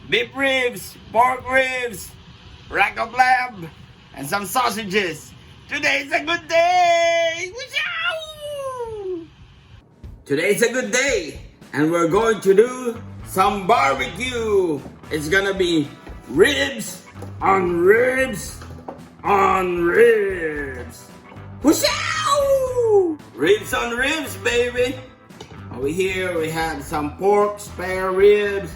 beef ribs, pork ribs, rack of lamb, and some sausages. Today's a good day! Wooshaaaa! Today's a good day, and we're going to do some barbecue. It's gonna be ribs on ribs on ribs. Wooshaaaa! Ribs on ribs, baby. Over here we have some pork, spare ribs,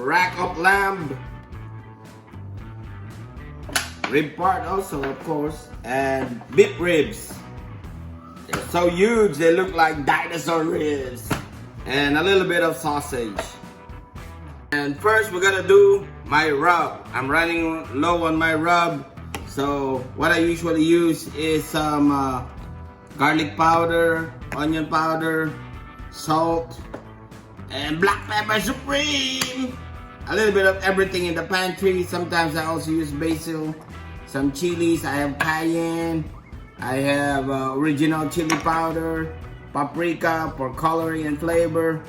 rack of lamb, rib part also, of course, and beef ribs. They're so huge, they look like dinosaur ribs, and a little bit of sausage. And first we're gonna do my rub. I'm running low on my rub, so what I usually use is some garlic powder, onion powder, salt, and black pepper supreme. A little bit of everything in the pantry. Sometimes I also use basil, some chilies. I have cayenne, I have original chili powder, paprika for coloring and flavor.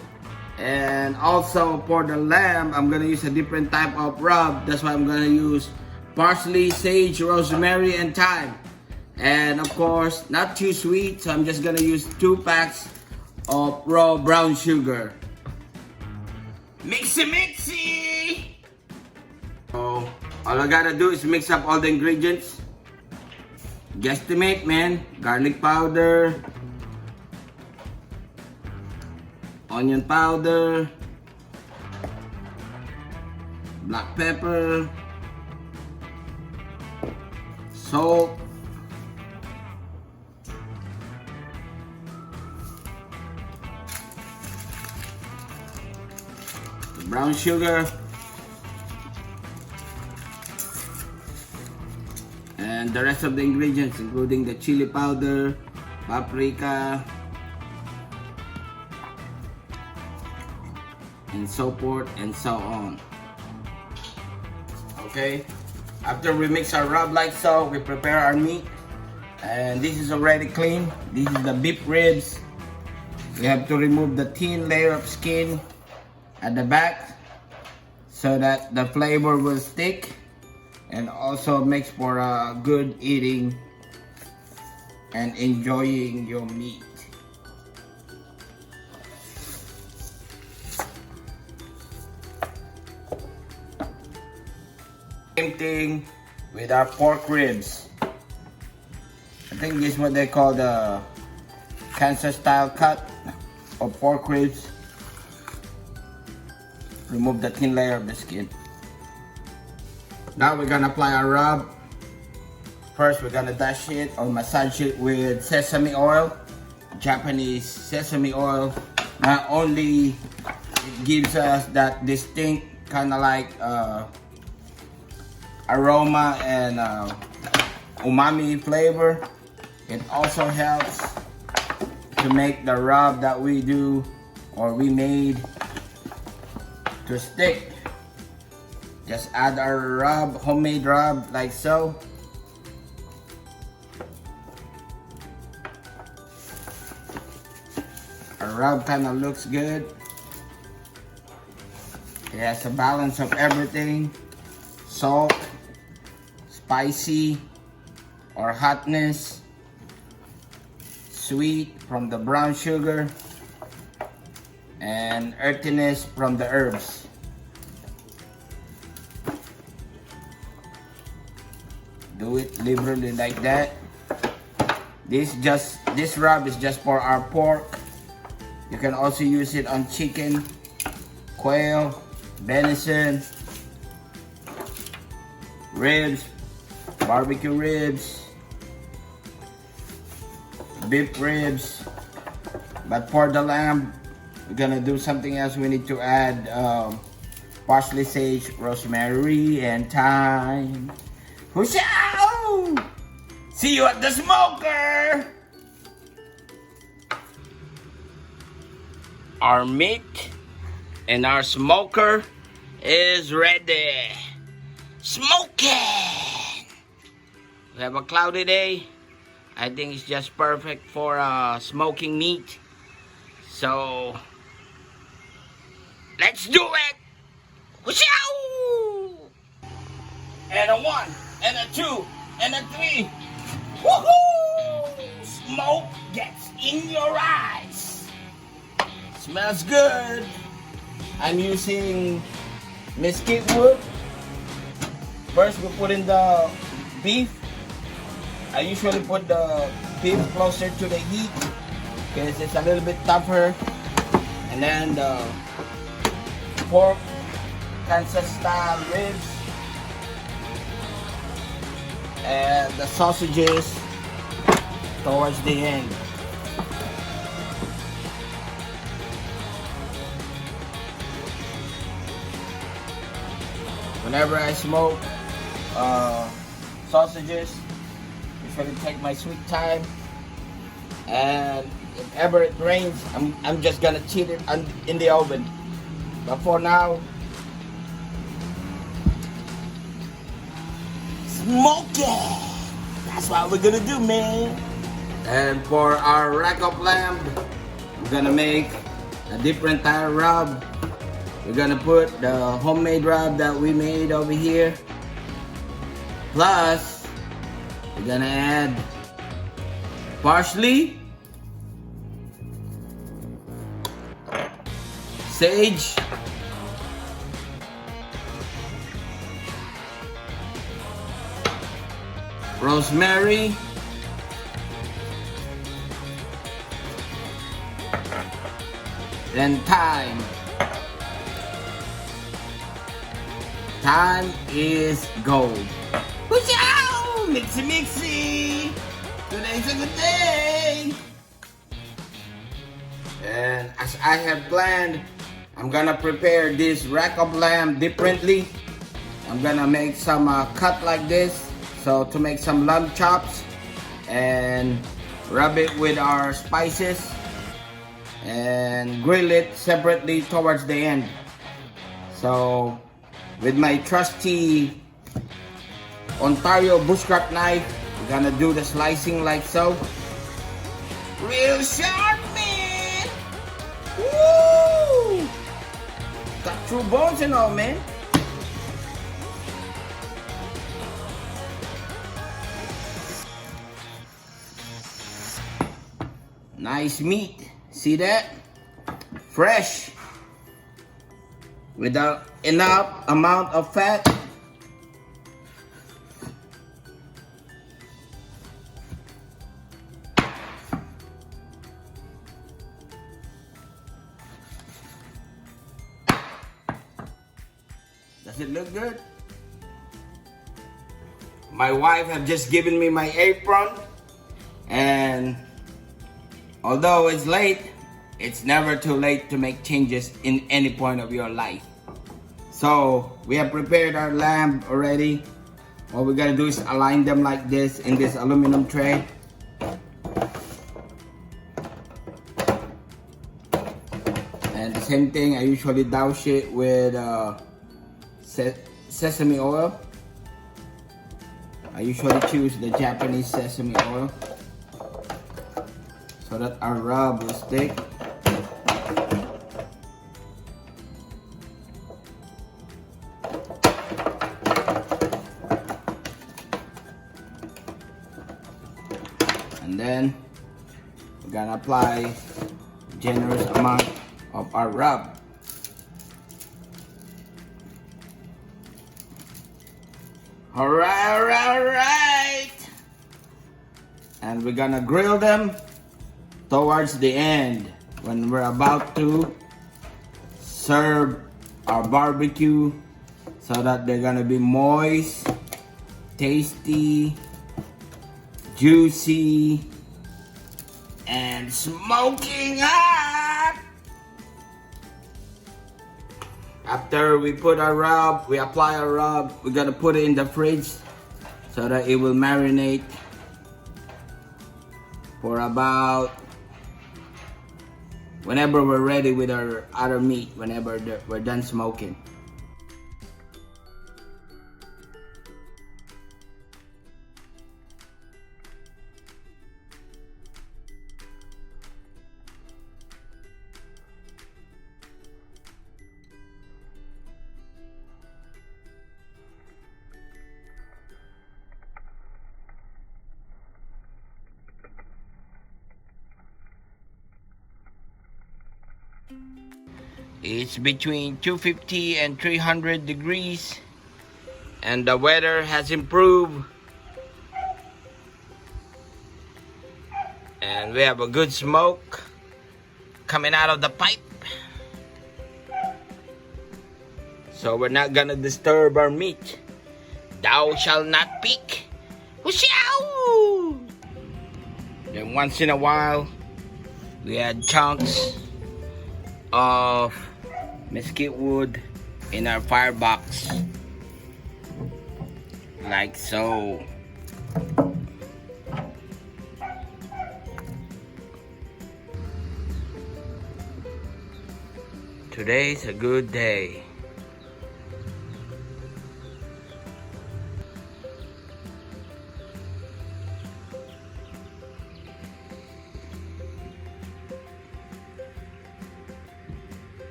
And also for the lamb, I'm gonna use a different type of rub. That's why I'm gonna use parsley, sage, rosemary, and thyme. And of course, not too sweet, so I'm just gonna use 2 packs of raw brown sugar. Mixy mixy! So, all I gotta do is mix up all the ingredients. Guesstimate, man. Garlic powder, onion powder, black pepper, salt, brown sugar, and the rest of the ingredients, including the chili powder, paprika, and so forth and so on. Okay, after we mix our rub like so, we prepare our meat, and this is already clean. This is the beef ribs. We have to remove the thin layer of skin at the back so that the flavor will stick and also makes for a good eating and enjoying your meat. Same thing with our pork ribs. I think this is what they call the Kansas style cut of pork ribs. Remove the thin layer of the skin. Now we're gonna apply our rub. First we're gonna dash it or massage it with sesame oil, Japanese sesame oil. Not only it gives us that distinct kind of like aroma and umami flavor, it also helps to make the rub that we do or we made to stick. Just add our rub, homemade rub, like so. Our rub kind of looks good. It has a balance of everything. Salt, spicy or hotness, sweet from the brown sugar, and earthiness from the herbs. Do it liberally like that. This rub is just for our pork. You can also use it on chicken, quail, venison, ribs, barbecue ribs, beef ribs. But for the lamb, we're gonna do something else. We need to add parsley, sage, rosemary, and thyme. Wooshaaaa! See you at the smoker! Our meat and our smoker is ready. Smoking! We have a cloudy day. I think it's just perfect for smoking meat. So Let's do it! Wooshaaaa! And a 1, and a 2, and a 3. Woohoo! Smoke gets in your eyes. Smells good. I'm using mesquite wood. First we put in the beef. I usually put the beef closer to the heat because it's a little bit tougher. And then the pork, Kansas style ribs, and the sausages towards the end. Whenever I smoke sausages, usually take my sweet time, and if ever it rains, I'm just gonna cheat it in the oven. But for now, smoke it! That's what we're gonna do, man. And for our rack of lamb, we're gonna make a different type of rub. We're gonna put the homemade rub that we made over here. Plus, we're gonna add parsley, sage, rosemary, and thyme. Thyme is gold. Wooshaaaa! Mixy mixy! Today's a good day! And as I have planned, I'm gonna prepare this rack of lamb differently. I'm gonna make some cut like this, so to make some lamb chops, and rub it with our spices and grill it separately towards the end. So with my trusty Ontario bushcraft knife, we're gonna do the slicing like so. Real sharp, man! Woo! Got true bones and all, man. Nice meat. See that? Fresh. Without enough amount of fat. Does it look good? My wife have just given me my apron, and although it's late, it's never too late to make changes in any point of your life. So we have prepared our lamb already. All we gotta do is align them like this in this aluminum tray. And the same thing, I usually douse it with sesame oil. I usually choose the Japanese sesame oil so that our rub will stick. And then we're gonna apply generous amount of our rub. Alright. And we're gonna grill them towards the end when we're about to serve our barbecue, so that they're gonna be moist, tasty, juicy, and smoking hot. After we put our rub, we apply our rub, we're gonna put it in the fridge so that it will marinate for about whenever we're ready with our other meat, whenever we're done smoking. It's between 250 and 300 degrees, and the weather has improved, and we have a good smoke coming out of the pipe. So we're not gonna disturb our meat. Thou shalt not peek. Wooshaaaa! Then once in a while, we add chunks of mesquite wood in our firebox, like so. Today's a good day.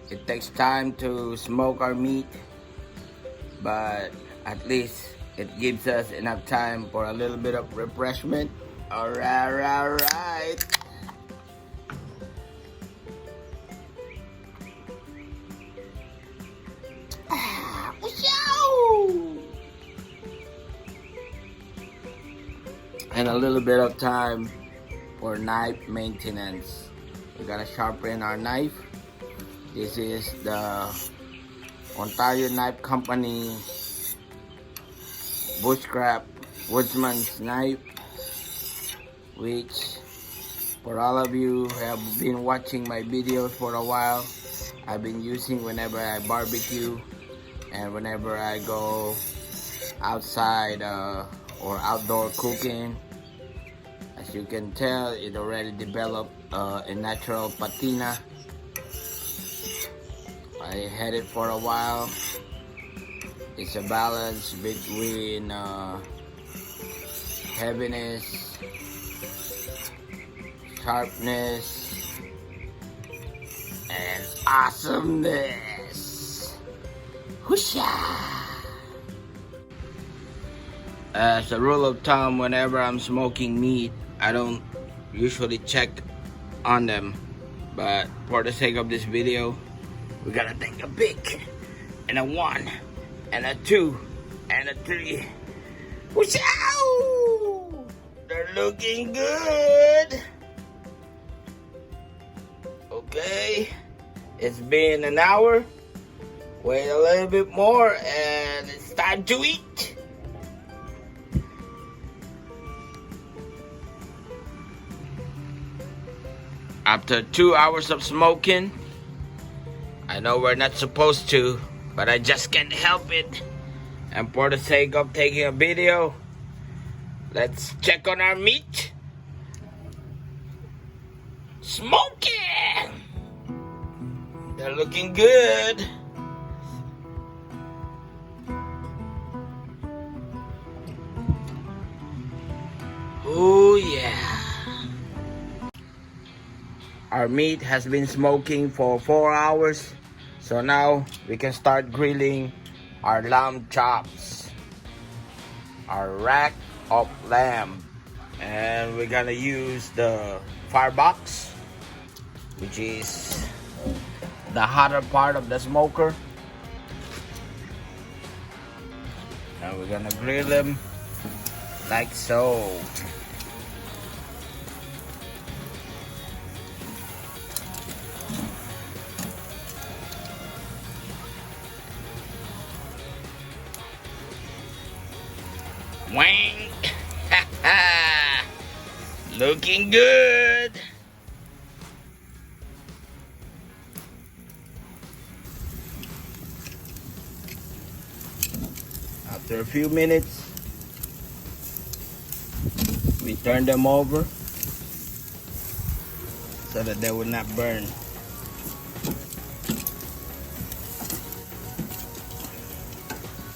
It takes time to smoke our meat, but at least it gives us enough time for a little bit of refreshment. Alright. And a little bit of time for knife maintenance. We gotta sharpen our knife. This is the Untitled Knife Company bushcraft woodsman's knife, which for all of you who have been watching my videos for a while, I've been using whenever I barbecue and whenever I go outside or outdoor cooking. As you can tell, it already developed a natural patina. I had it for a while. It's a balance between heaviness, sharpness, and awesomeness. Wooshaaaa! As a rule of thumb, whenever I'm smoking meat, I don't usually check on them, but for the sake of this video, we gotta take a pic, and a 1, and a 2, and a 3. Wooshaaaa! They're looking good. Okay, it's been an hour. Wait a little bit more, and it's time to eat. After 2 hours of smoking, I know we're not supposed to, but I just can't help it. And for the sake of taking a video, let's check on our meat. Smoking! They're looking good. Oh yeah. Our meat has been smoking for 4 hours. So now we can start grilling our lamb chops, our rack of lamb, and we're gonna use the firebox, which is the hotter part of the smoker. And we're gonna grill them like so. Wang! Looking good. After a few minutes, we turn them over so that they will not burn.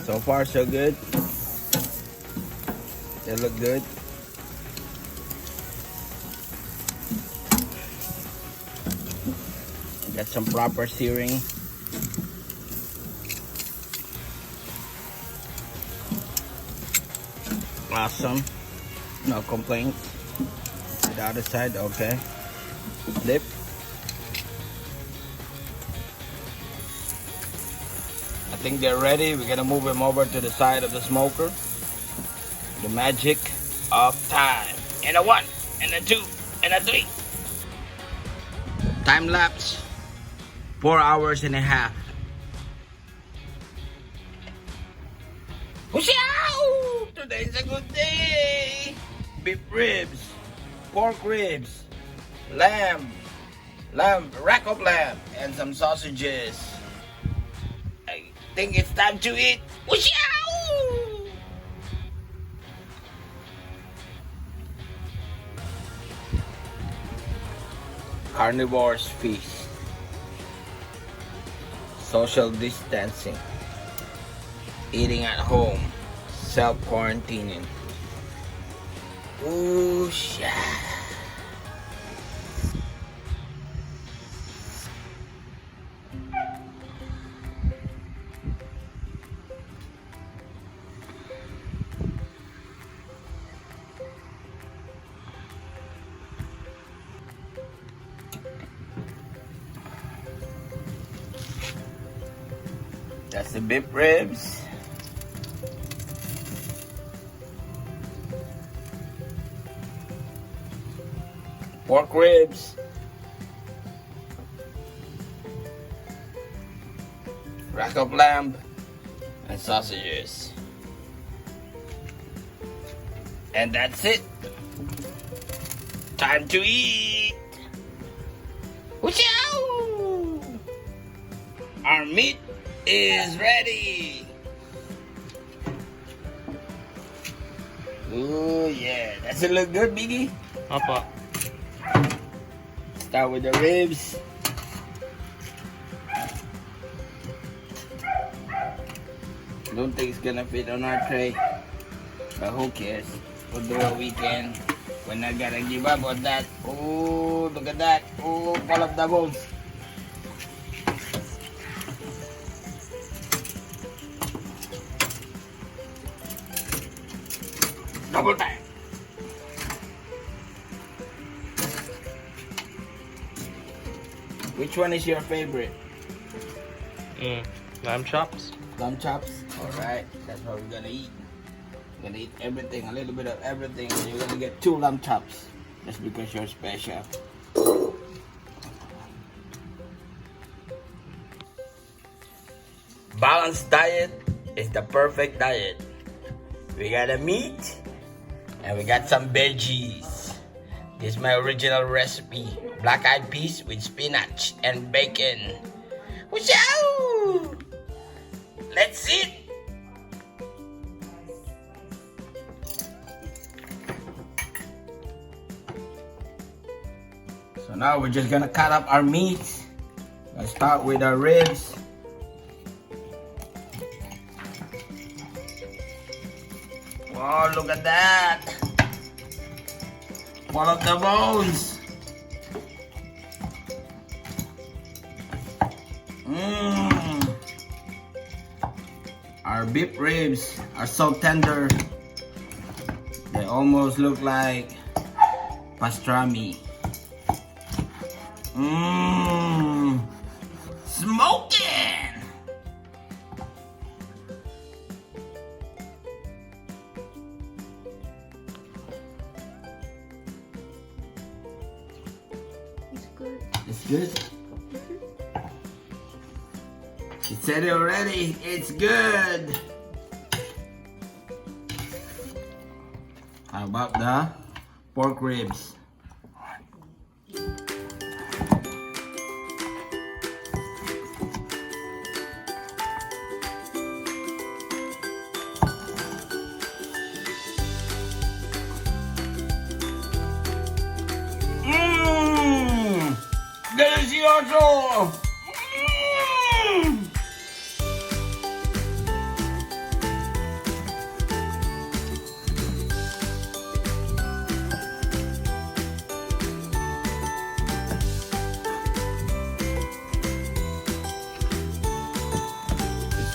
So far, so good. They look good. Got some proper searing. Awesome. No complaints. The other side, okay. Flip. think they're ready. We're gonna move them over to the side of the smoker. The magic of time. And a 1, and a 2, and a 3. Time lapse. 4 hours and a half. Wooshaaaa! Today's a good day. Beef ribs, pork ribs, lamb, rack of lamb, and some sausages. I think it's time to eat. Wooshaaaa! Carnivore's feast. Social distancing. Eating at home. Self-quarantining. Wooshaaaa! That's the beef ribs. Pork ribs. Rack of lamb and sausages. And that's it. Time to eat. Wooshaaaa! Our meat is ready. Oh yeah, does it look good, Biggie? Apa? Start with the ribs. Don't think it's gonna fit on our tray, but who cares? We'll do what we can. We're not gonna give up on that. Oh, look at that. Oh, full of the bones. Double time. Which one is your favorite? Lamb chops. Lamb chops? Alright, that's what we're gonna eat. We're gonna eat everything, a little bit of everything, and you're gonna get 2 lamb chops. Just because you're special. Balanced diet is the perfect diet. We got a meat, and we got some veggies. This is my original recipe. Black-eyed peas with spinach and bacon. Wooshaaaa! Let's eat! So now we're just gonna cut up our meat. Let's start with our ribs. Wow, look at that! One of the bones. Our beef ribs are so tender. They almost look like pastrami. Smoking! It's good. It's good? She said it already. It's good. How about the pork ribs? Delicioso!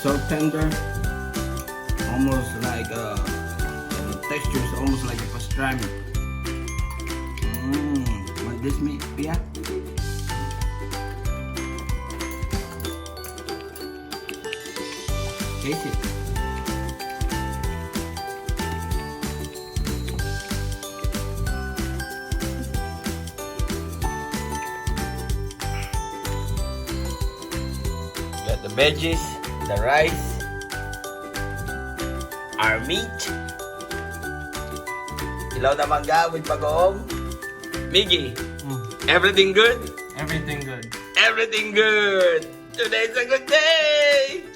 So tender, almost like the texture is almost like a pastrami. Want this meat, Pia? Taste it. Got the veggies, the rice, our meat. Ilaw na mangga with bagoong. Miggy, everything good? Everything good. Everything good. Today's a good day.